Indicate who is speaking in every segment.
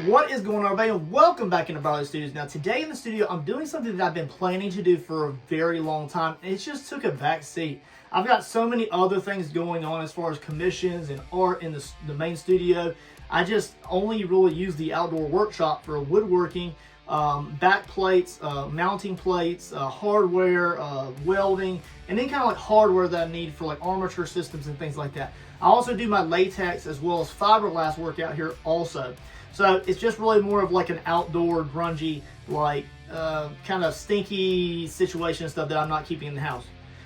Speaker 1: What is going on, everybody, and welcome back into Barley Studios. Now, today in the studio, I'm doing something that I've been planning to do for a very long time, and it just took a back seat. I've got so many other things going on as far as commissions and art in the main studio. I just only really use the outdoor workshop for woodworking, back plates, mounting plates, hardware, welding, and then kind of like hardware that I need for like armature systems and things like that. I also do my latex as well as fiberglass work out here also. So it's just really more of like an outdoor, grungy, like kind of stinky situation and stuff that I'm not keeping in the house.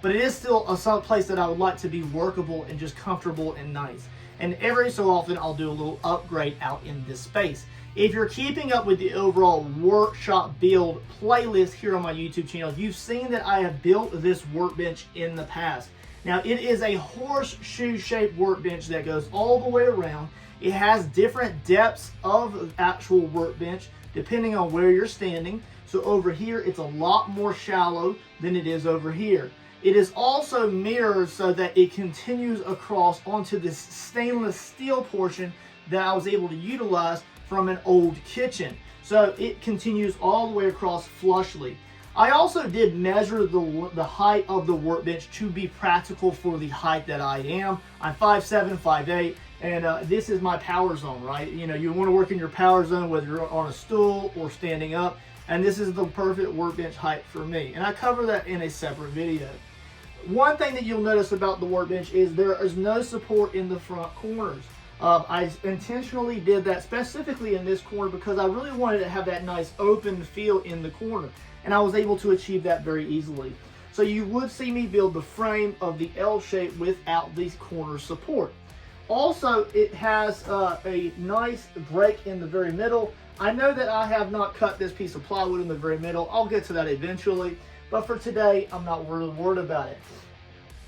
Speaker 1: But it is still a place that I would like to be workable and just comfortable and nice. And every so often I'll do a little upgrade out in this space. If you're keeping up with the overall workshop build playlist here on my YouTube channel, you've seen that I have built this workbench in the past. Now it is a horseshoe shaped workbench that goes all the way around. It has different depths of actual workbench depending on where you're standing. So over here, it's a lot more shallow than it is over here. It is also mirrored so that it continues across onto this stainless steel portion that I was able to utilize from an old kitchen. So it continues all the way across flushly. I also did measure the height of the workbench to be practical for the height that I am. I'm 5'7", 5'8", and this is my power zone, right? You know, you want to work in your power zone whether you're on a stool or standing up, and this is the perfect workbench height for me. And I cover that in a separate video. One thing that you'll notice about the workbench is there is no support in the front corners. I intentionally did that specifically in this corner because I really wanted to have that nice open feel in the corner. And I was able to achieve that very easily. So you would see me build the frame of the L shape without these corner support. Also, it has a nice break in the very middle. I know that I have not cut this piece of plywood in the very middle. I'll get to that eventually, but for today, I'm not really worried about it.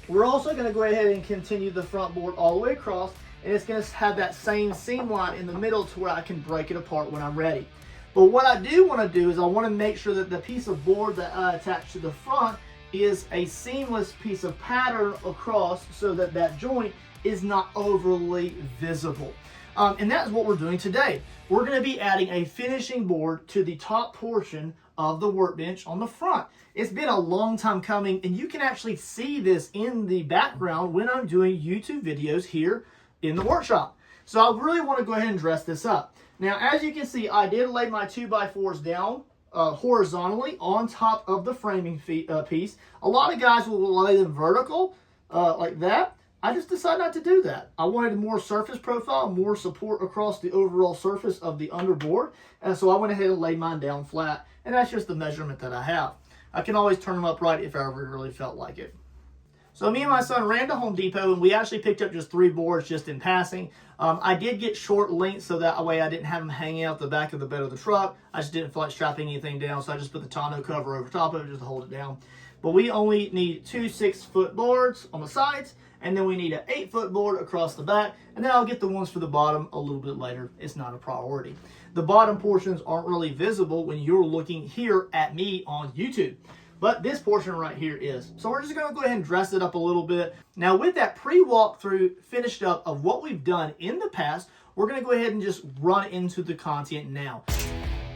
Speaker 1: We're also going to go ahead and continue the front board all the way across, and it's going to have that same seam line in the middle to where I can break it apart when I'm ready. But what I do want to do is I want to make sure that the piece of board that I attach to the front is a seamless piece of pattern across so that that joint is not overly visible. And that's what we're doing today. We're going to be adding a finishing board to the top portion of the workbench on the front. It's been a long time coming, and you can actually see this in the background when I'm doing YouTube videos here in the workshop. So I really want to go ahead and dress this up. Now, as you can see, I did lay my 2x4s down horizontally on top of the framing piece. A lot of guys will lay them vertical like that. I just decided not to do that. I wanted more surface profile, more support across the overall surface of the underboard. And so I went ahead and laid mine down flat. And that's just the measurement that I have. I can always turn them upright if I ever really felt like it. So me and my son ran to Home Depot, and we actually picked up just 3 boards just in passing. I did get short lengths so that way I didn't have them hanging out the back of the bed of the truck. I just didn't feel like strapping anything down, so I just put the tonneau cover over top of it just to hold it down. But we only need 2 6-foot boards on the sides, and then we need an 8-foot board across the back, and then I'll get the ones for the bottom a little bit later. It's not a priority. The bottom portions aren't really visible when you're looking here at me on YouTube. But this portion right here is. So we're just going to go ahead and dress it up a little bit. Now with that pre-walkthrough finished up of what we've done in the past, we're going to go ahead and just run into the content now.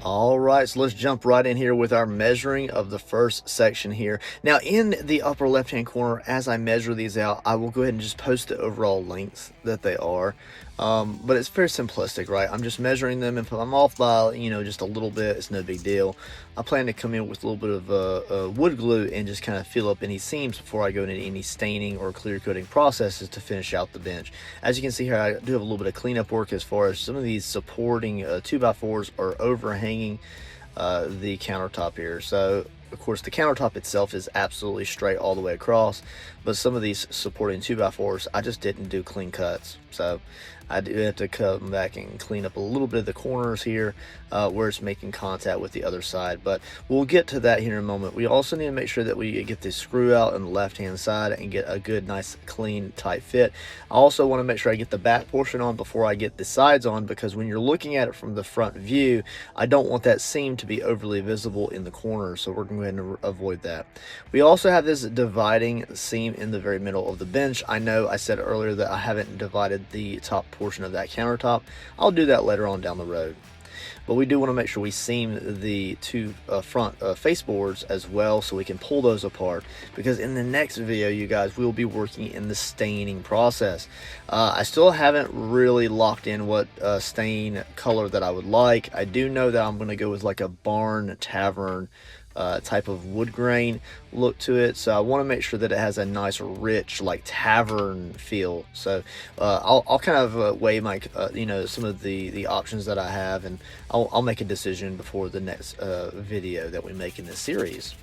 Speaker 2: All right, so let's jump right in here with our measuring of the first section here. Now in the upper left hand corner, as I measure these out, I will go ahead and just post the overall lengths that they are. But it's very simplistic, right? I'm just measuring them. If I'm off by, just a little bit, it's no big deal. I plan to come in with a little bit of wood glue and just kind of fill up any seams before I go into any staining or clear coating processes to finish out the bench. As you can see here, I do have a little bit of cleanup work as far as some of these supporting 2x4s are overhanging the countertop here. So of course the countertop itself is absolutely straight all the way across, but some of these supporting 2x4s I just didn't do clean cuts, so I do have to come back and clean up a little bit of the corners here where it's making contact with the other side, but we'll get to that here in a moment. We also need to make sure that we get this screw out on the left hand side and get a good nice clean tight fit. I also want to make sure I get the back portion on before I get the sides on, because when you're looking at it from the front view, I don't want that seam to be overly visible in the corner, so we're going to go ahead and avoid that. We also have this dividing seam in the very middle of the bench. I know I said earlier that I haven't divided the top portion of that countertop. I'll do that later on down the road. But we do want to make sure we seam the two front face boards as well, so we can pull those apart, because in the next video, you guys, we'll be working in the staining process. I still haven't really locked in what stain color that I would like. I do know that I'm going to go with like a barn tavern type of wood grain look to it, so I want to make sure that it has a nice rich like tavern feel. So I'll kind of weigh my some of the options that I have, and I'll make a decision before the next video that we make in this series.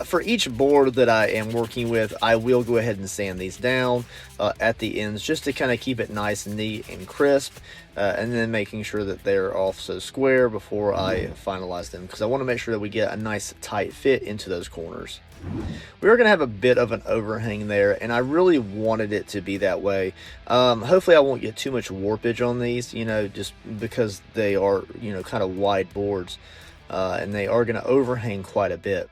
Speaker 2: For each board that I am working with, I will go ahead and sand these down at the ends, just to kind of keep it nice and neat and crisp, and then making sure that they're also square before I finalize them, because I want to make sure that we get a nice tight fit into those corners. We are going to have a bit of an overhang there, and I really wanted it to be that way. Hopefully I won't get too much warpage on these, just because they are, kind of wide boards, and they are going to overhang quite a bit.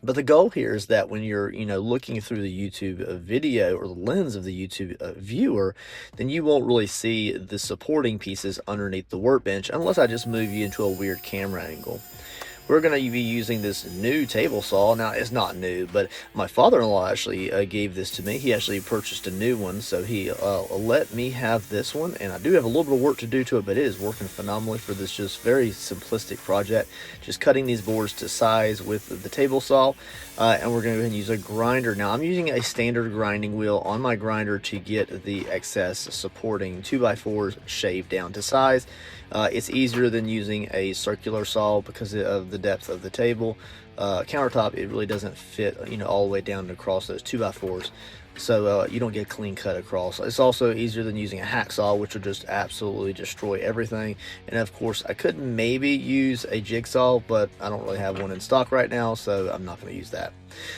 Speaker 2: But the goal here is that when you're, looking through the YouTube video, or the lens of the YouTube viewer, then you won't really see the supporting pieces underneath the workbench, unless I just move you into a weird camera angle. We're going to be using this new table saw. Now, it's not new, but my father-in-law actually gave this to me. He actually purchased a new one, so he let me have this one, and I do have a little bit of work to do to it, but it is working phenomenally for this just very simplistic project, just cutting these boards to size with the table saw. And we're going to go ahead and use a grinder. Now, I'm using a standard grinding wheel on my grinder to get the excess supporting 2x4s shaved down to size. It's easier than using a circular saw because of the depth of the table. Countertop, it really doesn't fit, all the way down across those 2x4s. So you don't get a clean cut across. It's also easier than using a hacksaw, which will just absolutely destroy everything. And of course, I could maybe use a jigsaw, but I don't really have one in stock right now, so I'm not going to use that.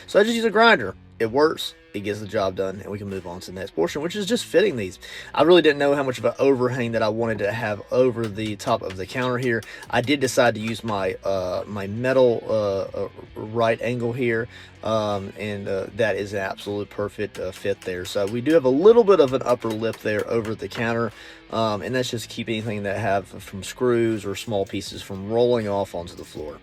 Speaker 2: So I just use a grinder. It works, it gets the job done, and we can move on to the next portion, which is just fitting these. I really didn't know how much of an overhang that I wanted to have over the top of the counter here. I did decide to use my my metal right angle here, and that is an absolute perfect fit there. So we do have a little bit of an upper lip there over the counter, and that's just to keep anything that have from screws or small pieces from rolling off onto the floor.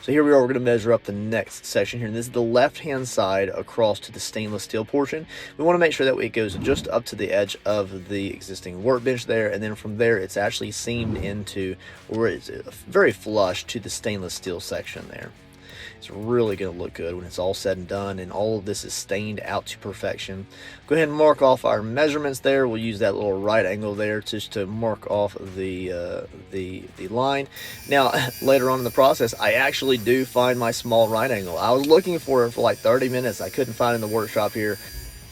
Speaker 2: So here we are, we're going to measure up the next section here, and this is the left hand side across to the stainless steel portion. We want to make sure that it goes just up to the edge of the existing workbench there, and then from there it's actually seamed into where it's very flush to the stainless steel section there. It's really going to look good when it's all said and done, and all of this is stained out to perfection. Go ahead and mark off our measurements there. We'll use that little right angle there just to mark off the line. Now, later on in the process, I actually do find my small right angle. I was looking for it for like 30 minutes. I couldn't find it in the workshop here.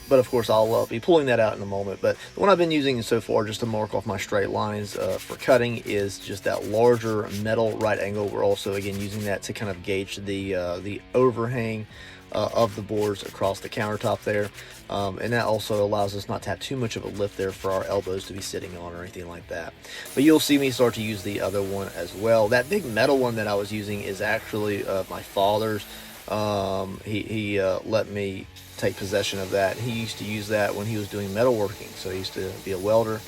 Speaker 2: But of course, I'll be pulling that out in a moment. But the one I've been using so far just to mark off my straight lines for cutting is just that larger metal right angle. We're also, again, using that to kind of gauge the overhang of the boards across the countertop there. And that also allows us not to have too much of a lift there for our elbows to be sitting on or anything like that. But you'll see me start to use the other one as well. That big metal one that I was using is actually my father's. He let me take possession of that. He used to use that when he was doing metalworking, so he used to be a welder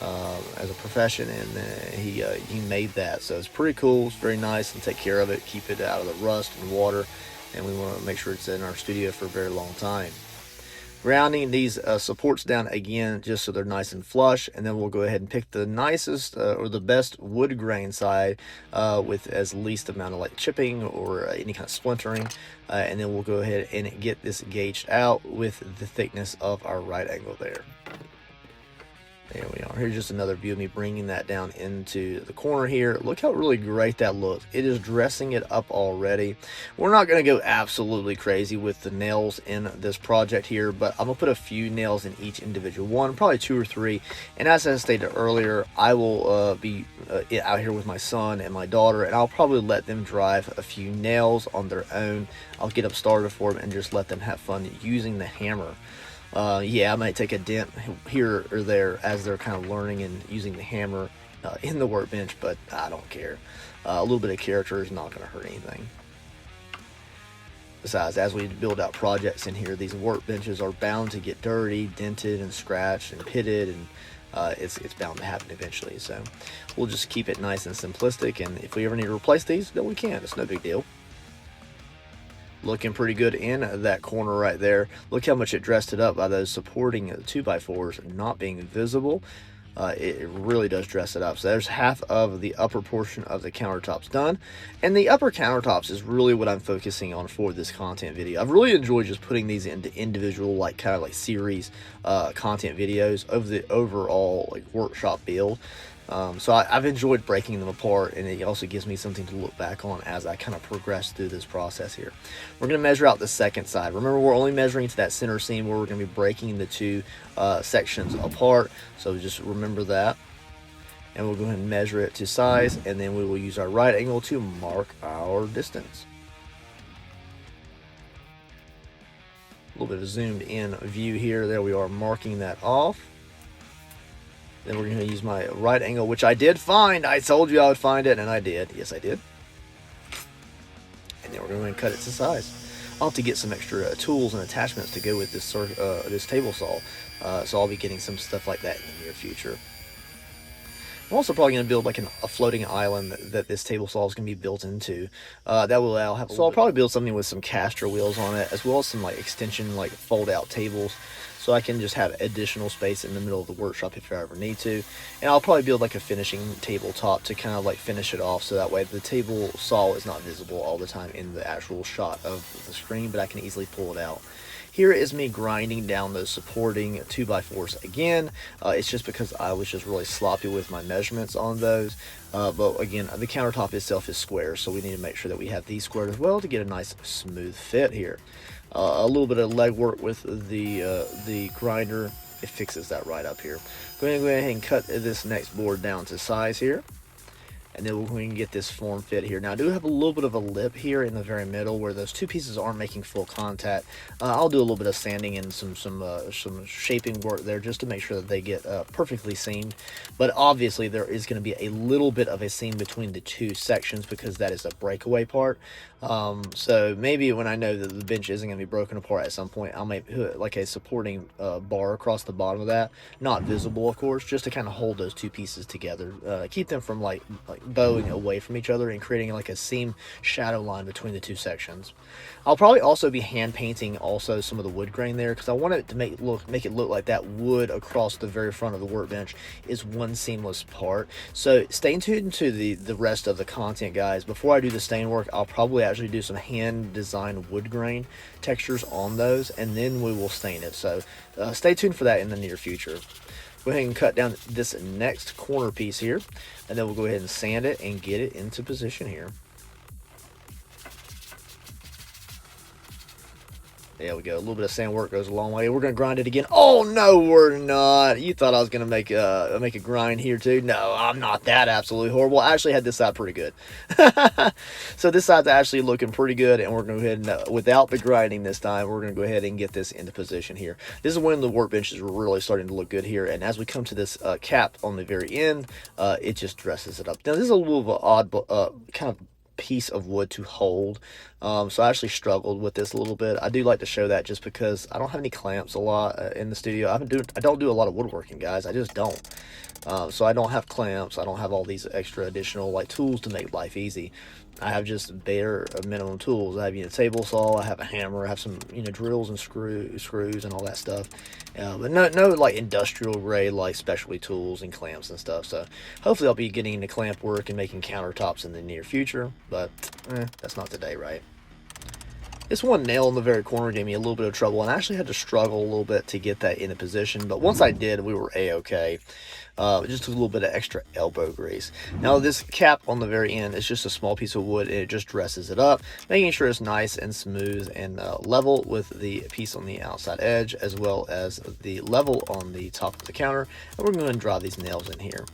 Speaker 2: as a profession, and he made that, so it's pretty cool. It's very nice, and take care of it, keep it out of the rust and water, and we want to make sure it's in our studio for a very long time. Grounding these supports down again just so they're nice and flush, and then we'll go ahead and pick the nicest or the best wood grain side with as least amount of like chipping or any kind of splintering, and then we'll go ahead and get this gauged out with the thickness of our right angle there. There we are. Here's just another view of me bringing that down into the corner here. Look how really great that looks. It is dressing it up already. We're not going to go absolutely crazy with the nails in this project here, but I'm going to put a few nails in each individual one, probably 2 or 3. And as I stated earlier, I will be out here with my son and my daughter, and I'll probably let them drive a few nails on their own. I'll get them started for them and just let them have fun using the hammer. Yeah, I might take a dent here or there as they're kind of learning and using the hammer in the workbench, but I don't care. A little bit of character is not going to hurt anything. Besides, as we build out projects in here, these workbenches are bound to get dirty, dented, and scratched, and pitted, and it's bound to happen eventually. So we'll just keep it nice and simplistic, and if we ever need to replace these, then we can. It's no big deal. Looking pretty good in that corner right there. Look how much it dressed it up by those supporting 2x4s not being visible. It really does dress it up. So there's half of the upper portion of the countertops done, and the upper countertops is really what I'm focusing on for this content video. I've really enjoyed just putting these into individual, like kind of like series content videos of the overall like workshop build. So I've enjoyed breaking them apart, and it also gives me something to look back on as I kind of progress through this process here. We're going to measure out the second side. Remember, we're only measuring to that center seam where we're going to be breaking the two sections apart, so just remember that. And we'll go ahead and measure it to size, and then we will use our right angle to mark our distance. A little bit of a zoomed in view here. There we are, marking that off. Then we're going to use my right angle, which I did find. I told you I would find it, and I did. Yes, I did. And then we're going to cut it to size. I'll have to get some extra tools and attachments to go with this this table saw. So I'll be getting some stuff like that in the near future. I'm also probably going to build like a floating island that this table saw is going to be built into. That will allow. So I'll probably build something with some caster wheels on it, as well as some like extension, like fold-out tables, so I can just have additional space in the middle of the workshop if I ever need to. And I'll probably build like a finishing tabletop to kind of like finish it off, so that way the table saw is not visible all the time in the actual shot of the screen, but I can easily pull it out. Here is me grinding down those supporting 2x4s again. It's just because I was just really sloppy with my measurements on those. But again, the countertop itself is square, so we need to make sure that we have these squared as well to get a nice smooth fit here. A little bit of leg work with the grinder, it fixes that right up here. Go ahead and cut this next board down to size here, and then we're going to get this form fit here. Now I do have a little bit of a lip here in the very middle where those two pieces aren't making full contact. I'll do a little bit of sanding and some shaping work there just to make sure that they get perfectly seamed. But obviously there is going to be a little bit of a seam between the two sections because that is a breakaway part. So maybe when I know that the bench isn't going to be broken apart at some point, I'll make like a supporting bar across the bottom of that, not visible of course, just to kind of hold those two pieces together, keep them from like bowing away from each other and creating like a seam shadow line between the two sections. I'll probably also be hand painting also some of the wood grain there, because I want it to make it look like that wood across the very front of the workbench is one seamless part. So stay tuned to the rest of the content, guys. Before I do the stain work, I'll probably actually do some hand designed wood grain textures on those, and then we will stain it. So stay tuned for that in the near future. Go ahead and cut down this next corner piece here, and then we'll go ahead and sand it and get it into position here. There we go. A little bit of sand work goes a long way. We're going to grind it again. Oh, no, we're not. You thought I was going to make a grind here, too. No, I'm not that absolutely horrible. I actually had this side pretty good. So this side's actually looking pretty good, and we're going to go ahead and, without the grinding this time, we're going to go ahead and get this into position here. This is when the workbench is really starting to look good here, and as we come to this cap on the very end, it just dresses it up. Now, this is a little of an odd kind of piece of wood to hold, so I actually struggled with this a little bit. I do like to show that just because I don't have any clamps a lot in the studio. I don't do a lot of woodworking, guys. I just don't. So I don't have clamps. I don't have all these extra additional like tools to make life easy. I have just bare minimum tools. I have a table saw, I have a hammer, I have some drills and screws and all that stuff. But no like industrial grade like specialty tools and clamps and stuff. So hopefully I'll be getting into clamp work and making countertops in the near future. But that's not today, right? This one nail in the very corner gave me a little bit of trouble, and I actually had to struggle a little bit to get that into position. But once I did, we were a-okay. It just took a little bit of extra elbow grease. Now this cap on the very end is just a small piece of wood, and it just dresses it up, making sure it's nice and smooth and level with the piece on the outside edge, as well as the level on the top of the counter. And we're going to drive these nails in here.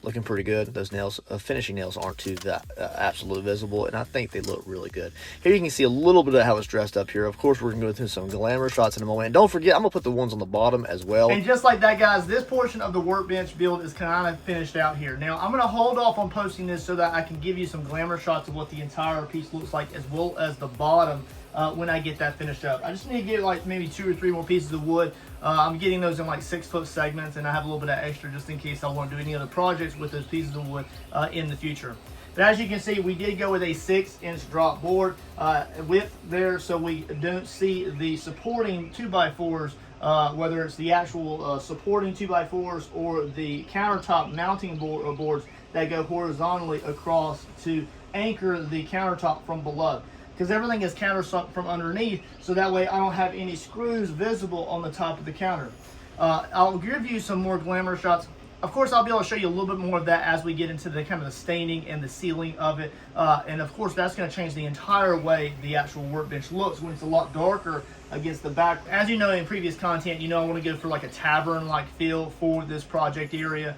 Speaker 2: Looking pretty good. Those nails, finishing nails, aren't too absolutely visible, and I think they look really good. Here you can see a little bit of how it's dressed up here. Of course, we're going to go through some glamour shots in a moment. And don't forget, I'm going to put the ones on the bottom as well.
Speaker 1: And just like that, guys, this portion of the workbench build is kind of finished out here. Now, I'm going to hold off on posting this so that I can give you some glamour shots of what the entire piece looks like, as well as the bottom when I get that finished up. I just need to get like maybe 2 or 3 more pieces of wood I'm getting those in like 6-foot segments, and I have a little bit of extra just in case I want to do any other projects with those pieces of wood in the future. But as you can see, we did go with a 6-inch drop board width there, so we don't see the supporting 2x4s, whether it's the actual supporting 2x4s or the countertop mounting boards that go horizontally across to anchor the countertop from below. Because everything is countersunk from underneath, so that way I don't have any screws visible on the top of the counter. I'll give you some more glamour shots. Of course, I'll be able to show you a little bit more of that as we get into the kind of the staining and the sealing of it. And of course, that's going to change the entire way the actual workbench looks when it's a lot darker against the back. As you know in previous content, you know I want to go for like a tavern-like feel for this project area.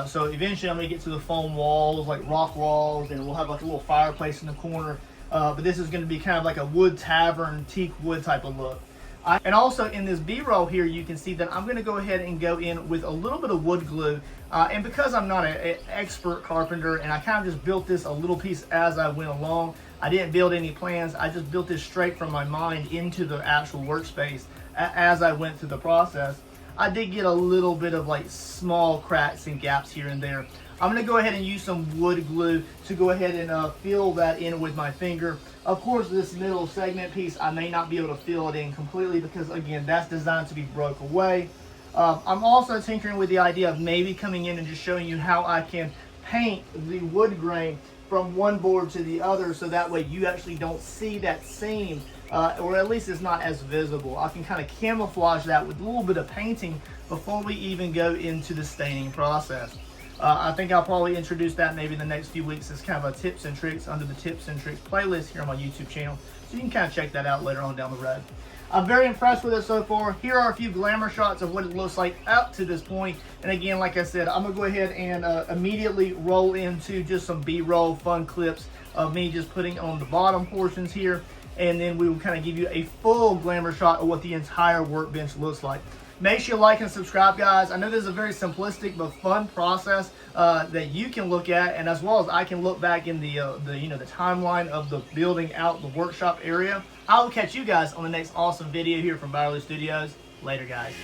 Speaker 1: So eventually I'm going to get to the foam walls, like rock walls, and we'll have like a little fireplace in the corner. But this is going to be kind of like a wood tavern, teak wood type of look. And also in this B-roll here, you can see that I'm going to go ahead and go in with a little bit of wood glue. And because I'm not an expert carpenter, and I kind of just built this a little piece as I went along, I didn't build any plans. I just built this straight from my mind into the actual workspace as I went through the process. I did get a little bit of like small cracks and gaps here and there. I'm going to go ahead and use some wood glue to go ahead and fill that in with my finger. Of course, this middle segment piece, I may not be able to fill it in completely because, again, that's designed to be broke away. I'm also tinkering with the idea of maybe coming in and just showing you how I can paint the wood grain from one board to the other, so that way you actually don't see that seam, or at least it's not as visible. I can kind of camouflage that with a little bit of painting before we even go into the staining process. I think I'll probably introduce that maybe in the next few weeks as kind of a tips and tricks under the tips and tricks playlist here on my YouTube channel. So you can kind of check that out later on down the road. I'm very impressed with it so far. Here are a few glamour shots of what it looks like up to this point. And again, like I said, I'm going to go ahead and immediately roll into just some B-roll fun clips of me just putting on the bottom portions here. And then we will kind of give you a full glamour shot of what the entire workbench looks like. Make sure you like and subscribe, guys. I know this is a very simplistic but fun process that you can look at, and as well as I can look back in the timeline of the building out the workshop area. I will catch you guys on the next awesome video here from Byerly Studios. Later, guys.